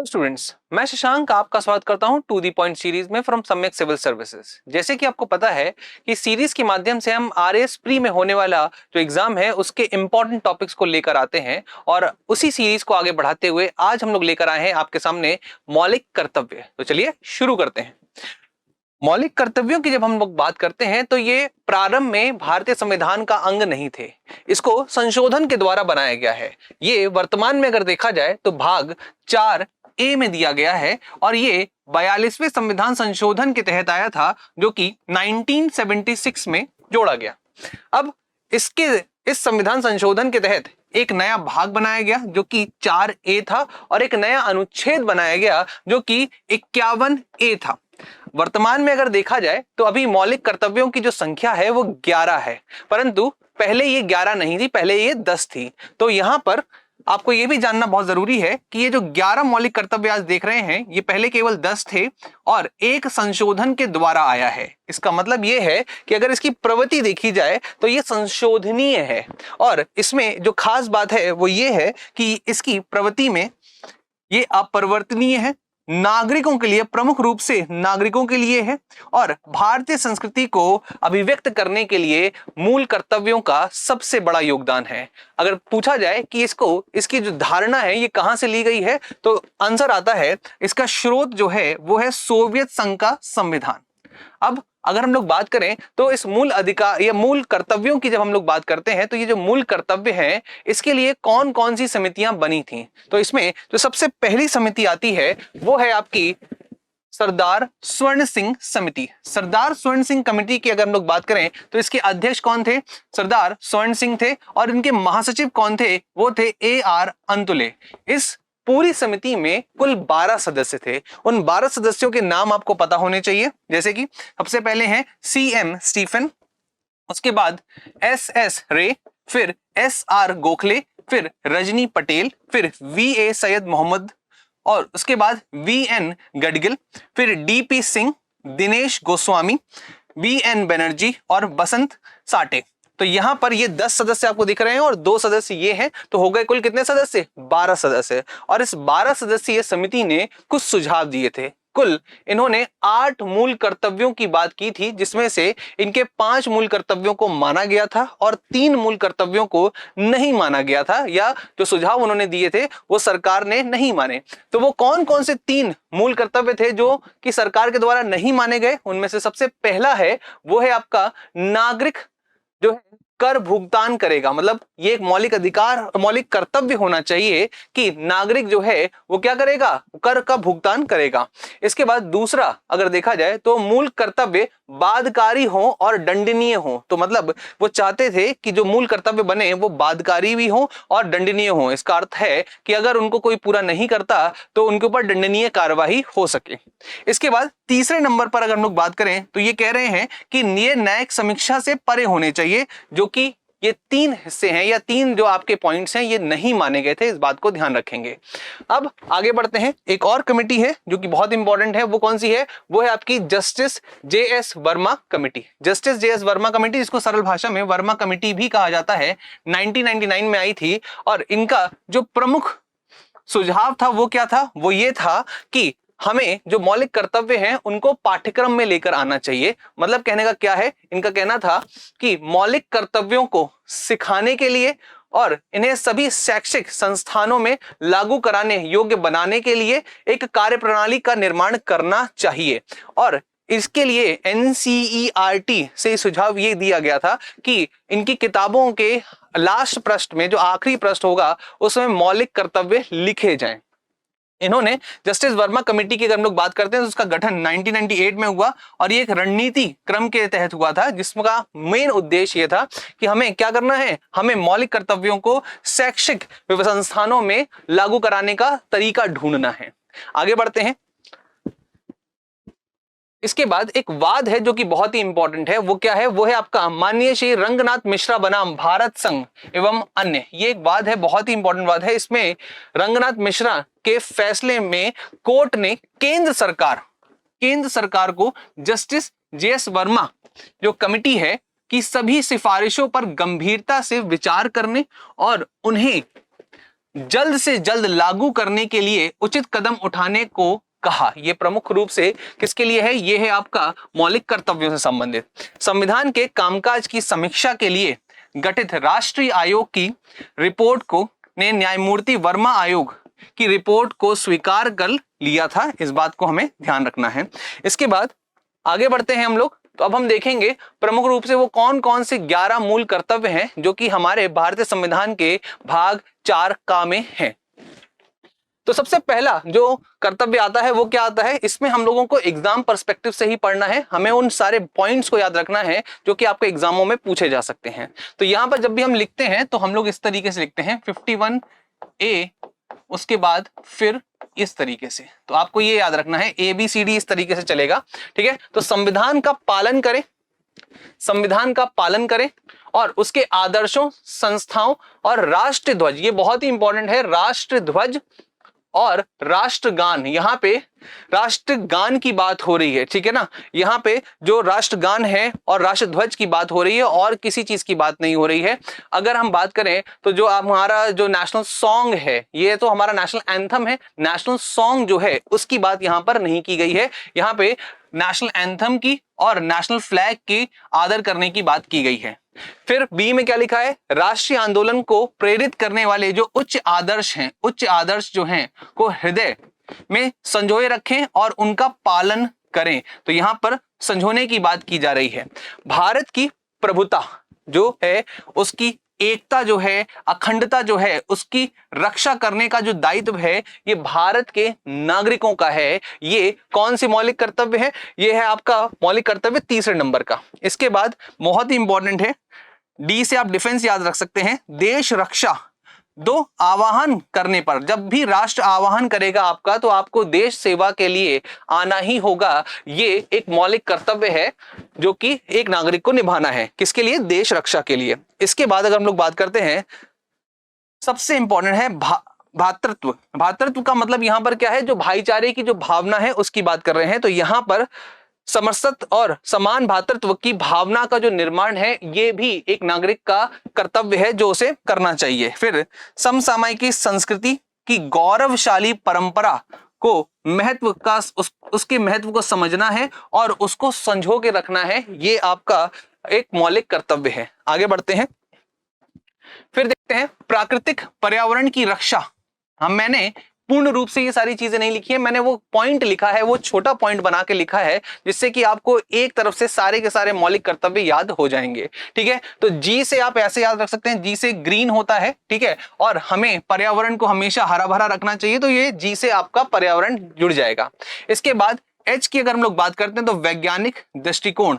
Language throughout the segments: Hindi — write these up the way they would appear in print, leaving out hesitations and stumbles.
स्टूडेंट्स, मैं शशांक आपका स्वागत करता हूं टू दी पॉइंट सीरीज में फ्रॉम सम्यक सिविल सर्विसेज। जैसे कि आपको पता है कि सीरीज के माध्यम से हम आरएएस प्री में होने वाला जो एग्जाम है उसके इंपॉर्टेंट टॉपिक्स को लेकर आते हैं और उसी सीरीज को आगे बढ़ाते हुए आज हम लोग लेकर आए हैं आपके सामने मौलिक कर्तव्य। तो चलिए शुरू करते हैं। मौलिक कर्तव्यों की जब हम लोग बात करते हैं तो ये प्रारंभ में भारतीय संविधान का अंग नहीं थे, इसको संशोधन के द्वारा बनाया गया है। ये वर्तमान में अगर देखा जाए तो भाग 4A में दिया गया है और ये 42वें संविधान संशोधन के तहत आया था जो कि 1976 में जोड़ा गया। अब इस संविधान संशोधन के तहत एक नया भाग बनाया गया जो कि 4A था और एक नया अनुच्छेद बनाया गया जो कि 51A था। वर्तमान में अगर देखा जाए तो अभी मौलिक कर्तव्यों की जो संख्या है वो 11 है, परंतु पहले ये 11 नहीं थी, पहले ये 10 थी। तो यहां पर आपको ये भी जानना बहुत जरूरी है कि ये जो 11 मौलिक कर्तव्य आज देख रहे हैं ये पहले केवल 10 थे और एक संशोधन के द्वारा आया है। इसका मतलब ये है कि अगर इसकी प्रवृत्ति देखी जाए तो ये संशोधनीय है और इसमें जो खास बात है वो ये है कि इसकी प्रवृत्ति में ये अपरिवर्तनीय है, नागरिकों के लिए, प्रमुख रूप से नागरिकों के लिए है और भारतीय संस्कृति को अभिव्यक्त करने के लिए मूल कर्तव्यों का सबसे बड़ा योगदान है। अगर पूछा जाए कि इसकी जो धारणा है ये कहां से ली गई है तो आंसर आता है, इसका स्रोत जो है वो है सोवियत संघ का संविधान। अब अगर हम लोग बात करें तो इस मूल अधिकार या मूल कर्तव्यों की जब हम लोग बात करते हैं तो ये जो मूल कर्तव्य है इसके लिए कौन कौन सी समितियां बनी थी, तो इसमें जो सबसे पहली समिति आती है वो है आपकी सरदार स्वर्ण सिंह समिति। सरदार स्वर्ण सिंह कमेटी की अगर हम लोग बात करें तो इसके अध्यक्ष कौन थे? सरदार स्वर्ण सिंह थे और इनके महासचिव कौन थे? वो थे AR अंतुले। इस पूरी समिति में कुल 12 सदस्य थे। उन 12 सदस्यों के नाम आपको पता होने चाहिए, जैसे कि सबसे पहले हैं CM स्टीफन, उसके बाद SS रे, फिर SR गोखले, फिर रजनी पटेल, फिर VA सैयद मोहम्मद और उसके बाद VN गडगिल, फिर DP सिंह, दिनेश गोस्वामी, BN बनर्जी और बसंत साटे। तो यहां पर ये 10 सदस्य आपको दिख रहे हैं और 2 सदस्य ये हैं, तो हो गए कुल कितने सदस्य? 12 सदस्य। और इस 12 सदस्यीय समिति ने कुछ सुझाव दिए थे। कुल इन्होंने 8 मूल कर्तव्यों की बात की थी, जिसमें से इनके 5 मूल कर्तव्यों को माना गया था और 3 मूल कर्तव्यों को नहीं माना गया था, या जो सुझाव उन्होंने दिए थे वो सरकार ने नहीं माने। तो वो कौन कौन से 3 मूल कर्तव्य थे जो कि सरकार के द्वारा नहीं माने गए? उनमें से सबसे पहला है वो है आपका नागरिक जो है कर भुगतान करेगा। मतलब ये एक मौलिक अधिकार, मौलिक कर्तव्य होना चाहिए कि नागरिक जो है वो क्या करेगा? कर का भुगतान करेगा। इसके बाद दूसरा अगर देखा जाए तो मूल कर्तव्य बाध्यकारी हो और दंडनीय हो। तो मतलब वो चाहते थे कि जो मूल कर्तव्य बने वो बाध्यकारी भी हो और दंडनीय हो। इसका अर्थ है कि अगर उनको कोई पूरा नहीं करता तो उनके ऊपर दंडनीय कार्यवाही हो सके। इसके बाद तीसरे नंबर पर अगर हम लोग बात करें तो ये कह रहे हैं कि ये न्यायिक समीक्षा से परे होने चाहिए, जो कि ये 3 हिस्से हैं या 3 जो आपके पॉइंट्स हैं ये नहीं माने गए थे। इस बात को ध्यान रखेंगे। अब आगे बढ़ते हैं। एक और कमेटी है जो कि बहुत इंपॉर्टेंट है, वो कौन सी है? वो है आपकी justice JS Verma committee. Justice JS Verma committee, जिसको सरल भाषा में वर्मा कमेटी भी कहा जाता है, 1999 में आई थी और इनका जो प्रमुख सुझाव था वो क्या था? वो ये था कि हमें जो मौलिक कर्तव्य हैं उनको पाठ्यक्रम में लेकर आना चाहिए। मतलब कहने का क्या है? इनका कहना था कि मौलिक कर्तव्यों को सिखाने के लिए और इन्हें सभी शैक्षिक संस्थानों में लागू कराने योग्य बनाने के लिए एक कार्यप्रणाली का निर्माण करना चाहिए। और इसके लिए NCERT से सुझाव ये दिया गया था कि इनकी किताबों के लास्ट पृष्ठ में, जो आखिरी पृष्ठ होगा, उसमें मौलिक कर्तव्य लिखे जाएं। इन्होंने जस्टिस वर्मा कमेटी की अगर हम लोग बात करते हैं तो उसका गठन 1998 में हुआ और ये एक रणनीति क्रम के तहत हुआ था, जिसका मेन उद्देश्य ये था कि हमें क्या करना है? हमें मौलिक कर्तव्यों को शैक्षिक संस्थानों में लागू कराने का तरीका ढूंढना है। आगे बढ़ते हैं। इसके बाद एक वाद है जो कि बहुत ही इंपॉर्टेंट है। वो क्या है? वो है आपका माननीय श्री रंगनाथ मिश्रा बनाम भारत संघ एवं अन्य। ये एक वाद है, बहुत ही इंपॉर्टेंट वाद है। इसमें रंगनाथ मिश्रा के फैसले में कोर्ट ने केंद्र सरकार को जस्टिस JS वर्मा जो कमेटी है कि सभी सिफारिशों पर गंभीरता से विचार करने और उन्हें जल्द से जल्द लागू करने के लिए उचित कदम उठाने को कहा। यह प्रमुख रूप से किसके लिए है? यह है आपका मौलिक कर्तव्यों से संबंधित। संविधान के कामकाज की समीक्षा के लिए गठित राष्ट्रीय आयोग की रिपोर्ट को ने न्यायमूर्ति वर्मा आयोग की रिपोर्ट को स्वीकार कर लिया था। इस बात को हमें ध्यान रखना है। इसके बाद आगे बढ़ते हैं हम लोग। तो अब हम देखेंगे प्रमुख रूप से वो कौन कौन से 11 मूल कर्तव्य हैं जो कि हमारे भारतीय संविधान के भाग 4 का में हैं। तो सबसे पहला जो कर्तव्य आता है वो क्या आता है? इसमें हम लोगों को एग्जाम पर्सपेक्टिव से ही पढ़ना है। हमें उन सारे पॉइंट्स को याद रखना है जो कि आपके एग्जामों में पूछे जा सकते हैं। तो यहां पर जब भी हम लिखते हैं तो हम लोग इस तरीके से लिखते हैं 51A, उसके बाद फिर इस तरीके से। तो आपको ये याद रखना है ABCD इस तरीके से चलेगा, ठीक है। तो संविधान का पालन करें, संविधान का पालन करें और उसके आदर्शों, संस्थाओं और राष्ट्र ध्वज, ये बहुत ही इंपॉर्टेंट है, राष्ट्र ध्वज और राष्ट्रगान। यहाँ पे राष्ट्रगान की बात हो रही है, ठीक है ना। यहाँ पे जो राष्ट्रगान है और राष्ट्रध्वज की बात हो रही है और किसी चीज की बात नहीं हो रही है। अगर हम बात करें तो जो हमारा जो नेशनल सॉन्ग है, ये तो हमारा नेशनल एंथम है, नेशनल सॉन्ग जो है उसकी बात यहाँ पर नहीं की गई है। यहाँ पे नेशनल एंथम की और नेशनल फ्लैग की आदर करने की बात की गई है। फिर बी में क्या लिखा है? राष्ट्रीय आंदोलन को प्रेरित करने वाले जो उच्च आदर्श हैं, उच्च आदर्श जो हैं को हृदय में संजोए रखें और उनका पालन करें। तो यहां पर संजोने की बात की जा रही है। भारत की प्रभुता जो है, उसकी एकता जो है, अखंडता जो है, उसकी रक्षा करने का जो दायित्व है ये भारत के नागरिकों का है। ये कौन सी मौलिक कर्तव्य है? ये है आपका मौलिक कर्तव्य 3 नंबर का। इसके बाद बहुत ही इंपॉर्टेंट है, डी से आप डिफेंस याद रख सकते हैं। देश रक्षा दो आवाहन करने पर, जब भी राष्ट्र आवाहन करेगा आपका तो आपको देश सेवा के लिए आना ही होगा। ये एक मौलिक कर्तव्य है जो कि एक नागरिक को निभाना है। किसके लिए? देश रक्षा के लिए। इसके बाद अगर हम लोग बात करते हैं, सबसे इंपॉर्टेंट है भातृत्व। भातृत्व का मतलब यहां पर क्या है? जो भाईचारे की जो भावना है उसकी बात कर रहे हैं। तो यहां पर समरसत और समान भातृत्व की भावना का जो निर्माण है ये भी एक नागरिक का कर्तव्य है जो उसे करना चाहिए। फिर समसामयिक संस्कृति की गौरवशाली परंपरा को महत्व का उसके महत्व को समझना है और उसको संजो के रखना है। ये आपका एक मौलिक कर्तव्य है। आगे बढ़ते हैं, फिर देखते हैं प्राकृतिक पर्यावरण की रक्षा। मैंने पूर्ण रूप से ये सारी चीजें नहीं लिखी है, मैंने वो पॉइंट लिखा है, वो छोटा पॉइंट बना के लिखा है जिससे कि आपको एक तरफ से सारे के सारे मौलिक कर्तव्य याद हो जाएंगे, ठीक है। तो जी से आप ऐसे याद रख सकते हैं, जी से ग्रीन होता है, ठीक है, और हमें पर्यावरण को हमेशा हरा भरा रखना चाहिए, तो ये जी से आपका पर्यावरण जुड़ जाएगा। इसके बाद एच की अगर हम लोग बात करते हैं तो वैज्ञानिक दृष्टिकोण,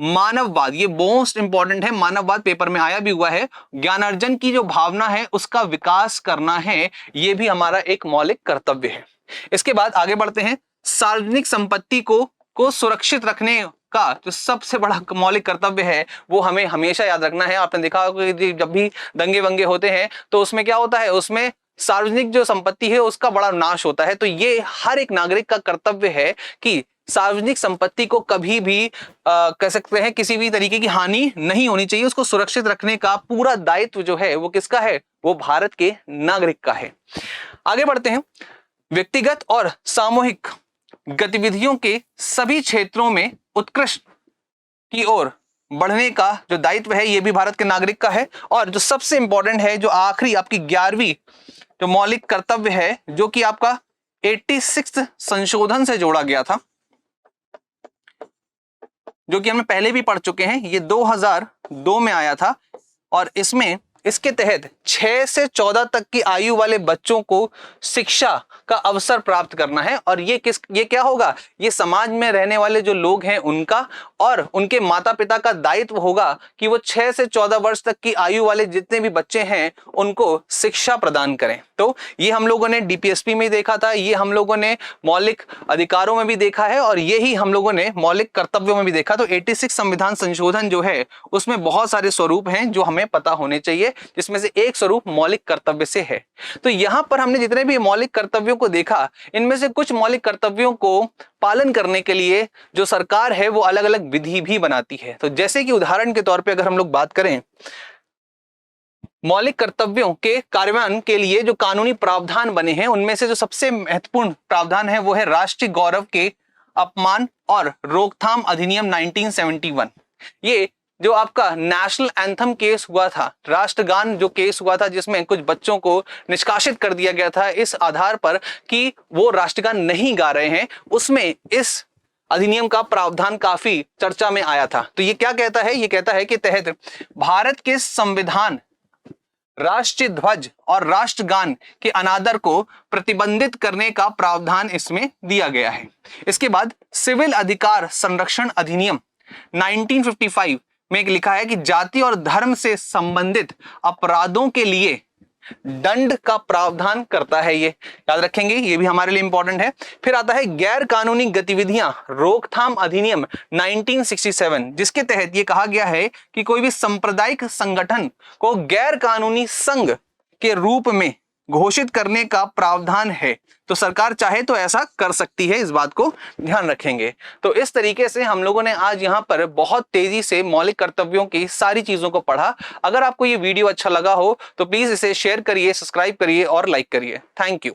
मानववाद, ये मोस्ट इंपॉर्टेंट है, मानववाद पेपर में आया भी हुआ है। ज्ञानार्जन की जो भावना है उसका विकास करना है, ये भी हमारा एक मौलिक कर्तव्य है। इसके बाद आगे बढ़ते हैं, सार्वजनिक संपत्ति को सुरक्षित रखने का जो सबसे बड़ा मौलिक कर्तव्य है वो हमें हमेशा याद रखना है। आपने देखा होगा कि जब भी दंगे वंगे होते हैं तो उसमें क्या होता है, उसमें सार्वजनिक जो संपत्ति है उसका बड़ा नाश होता है। तो ये हर एक नागरिक का कर्तव्य है कि सार्वजनिक संपत्ति को कभी भी कह सकते हैं किसी भी तरीके की हानि नहीं होनी चाहिए, उसको सुरक्षित रखने का पूरा दायित्व जो है वो किसका है? वो भारत के नागरिक का है। आगे बढ़ते हैं, व्यक्तिगत और सामूहिक गतिविधियों के सभी क्षेत्रों में उत्कृष्ट की ओर बढ़ने का जो दायित्व है ये भी भारत के नागरिक का है। और जो सबसे इंपॉर्टेंट है, जो आखिरी आपकी 11वीं जो मौलिक कर्तव्य है जो कि आपका 86 संशोधन से जोड़ा गया था, जो कि हमने पहले भी पढ़ चुके हैं, ये 2002 में आया था और इसके तहत 6 से 14 तक की आयु वाले बच्चों को शिक्षा का अवसर प्राप्त करना है। और ये क्या होगा? ये समाज में रहने वाले जो लोग हैं उनका और उनके माता पिता का दायित्व होगा कि वो 6 से 14 वर्ष तक की आयु वाले जितने भी बच्चे हैं उनको शिक्षा प्रदान करें। तो ये हम लोगों ने डीपीएसपी में देखा था, ये हम लोगों ने मौलिक अधिकारों में भी देखा है और यही हम लोगों ने मौलिक कर्तव्यों में भी देखा। तो 86 संविधान संशोधन जो है उसमें बहुत सारे स्वरूप हैं जो हमें पता होने चाहिए, जिसमें से एक स्वरूप मौलिक कर्तव्य से है। तो यहां पर हमने जितने भी मौलिक कर्तव्यों को देखा, इनमें से कुछ मौलिक कर्तव्यों को पालन करने के लिए जो सरकार है वो अलग अलग विधि भी बनाती है। तो जैसे कि उदाहरण के तौर पे अगर हम लोग बात करें मौलिक कर्तव्यों के कार्यान्वयन के लिए जो कानूनी प्रावधान बने हैं उनमें से जो सबसे महत्वपूर्ण प्रावधान है वो है राष्ट्रीय गौरव के अपमान और रोकथाम अधिनियम 1971। ये जो आपका नेशनल एंथम केस हुआ था, राष्ट्रगान जो केस हुआ था जिसमें कुछ बच्चों को निष्कासित कर दिया गया था इस आधार पर कि वो राष्ट्रगान नहीं गा रहे हैं, उसमें इस अधिनियम का प्रावधान काफी चर्चा में आया था। तो ये क्या कहता है? ये कहता है कि तहत भारत के संविधान राष्ट्रीय ध्वज और राष्ट्रगान के अनादर को प्रतिबंधित करने का प्रावधान इसमें दिया गया है। इसके बाद सिविल अधिकार संरक्षण अधिनियम 1955 में लिखा है कि जाति और धर्म से संबंधित अपराधों के लिए दंड का प्रावधान करता है। ये याद रखेंगे, ये भी हमारे लिए इंपॉर्टेंट है। फिर आता है गैर कानूनी गतिविधियां रोकथाम अधिनियम 1967, जिसके तहत ये कहा गया है कि कोई भी सांप्रदायिक संगठन को गैर कानूनी संघ के रूप में घोषित करने का प्रावधान है। तो सरकार चाहे तो ऐसा कर सकती है, इस बात को ध्यान रखेंगे। तो इस तरीके से हम लोगों ने आज यहाँ पर बहुत तेजी से मौलिक कर्तव्यों की सारी चीजों को पढ़ा। अगर आपको ये वीडियो अच्छा लगा हो तो प्लीज इसे शेयर करिए, सब्सक्राइब करिए और लाइक करिए। Thank you.